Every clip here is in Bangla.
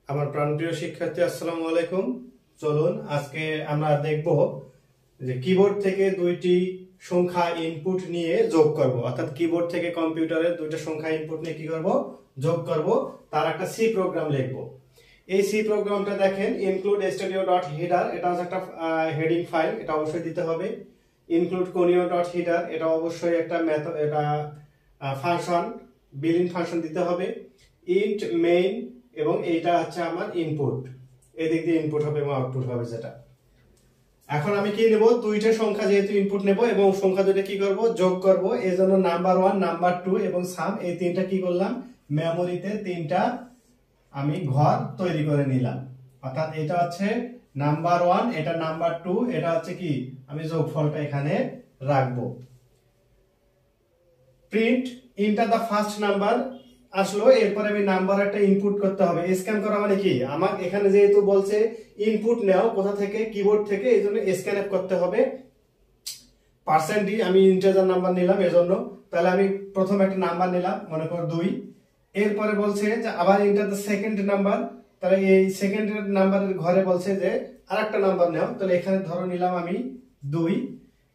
আমার প্রাণপ্রিয় শিক্ষার্থী আসসালামু আলাইকুম। চলুন আজকে আমরা দেখব যে কিবোর্ড থেকে দুইটি সংখ্যা ইনপুট নিয়ে যোগ করব, অর্থাৎ কিবোর্ড থেকে কম্পিউটারে দুইটা সংখ্যা ইনপুট নিয়ে কি করব, যোগ করব। তার একটা সি প্রোগ্রাম লিখব। এই সি প্রোগ্রামটা দেখেন include studio.header, এটা হচ্ছে একটা হেডিং ফাইল, এটা অবশ্যই দিতে হবে। include conio.header, এটা অবশ্যই একটা মেথড, এটা ফাংশন, বিলিং ফাংশন দিতে হবে। int main, এবং এইটা হচ্ছে আমার ইনপুট, এদিক দিয়ে ইনপুট হবে এবং আউটপুট হবে যেটা। এখন আমি কি নেব, দুইটা সংখ্যা যেহেতু ইনপুট নেব এবং সংখ্যা দুটো কি করব, যোগ করব। এজন্য নাম্বার 1, নাম্বার 2 এবং সাম, এই তিনটা কি করলাম, মেমোরিতে তিনটা আমি ঘর তৈরি করে নিলাম। অর্থাৎ এটা হচ্ছে নাম্বার 1, এটা নাম্বার 2, এটা হচ্ছে কি, আমি যোগফলটা এখানে রাখবো। Print enter the first number আসলো, এরপরে আমি নাম্বার একটা ইনপুট করতে হবে। স্ক্যান করা মানে কি, আমার এখানে যেহেতু বলছে ইনপুট নেও কোথা থেকে, কিবোর্ড থেকে, এই জন্য স্ক্যান করতে হবে। পার্সেন্ট আমি ইন্টিজার নাম্বার নিলাম এজন্য, তাহলে আমি প্রথম একটা নাম্বার নিলাম, মনে কর 2। এরপরে বলছে যে আবার ইন্টার দ্য সেকেন্ড নাম্বার, তাহলে এই সেকেন্ড নাম্বারের ঘরে বলছে যে আরেকটা নাম্বার নাও, তাহলে এখানে ধরো নিলাম আমি 2।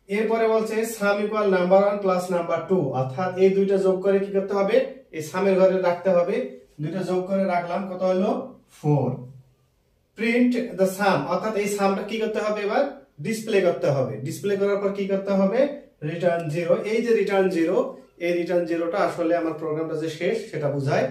এরপরে বলছে সাম ইকুয়াল নাম্বার 1 প্লাস নাম্বার 2, অর্থাৎ এই দুইটা যোগ করে কি করতে হবে, এই সামের ঘরে রাখতে হবে। দুইটা যোগ করে রাখলাম, কত হলো 4। প্রিন্ট দ্য সাম, অর্থাৎ এই সামটা কি করতে হবে, এবার ডিসপ্লে করতে হবে। ডিসপ্লে করার পর কি করতে হবে, রিটার্ন 0। এই যে রিটার্ন 0, এই রিটার্ন 0টা আসলে আমার প্রোগ্রামটা যে শেষ সেটা বোঝায়।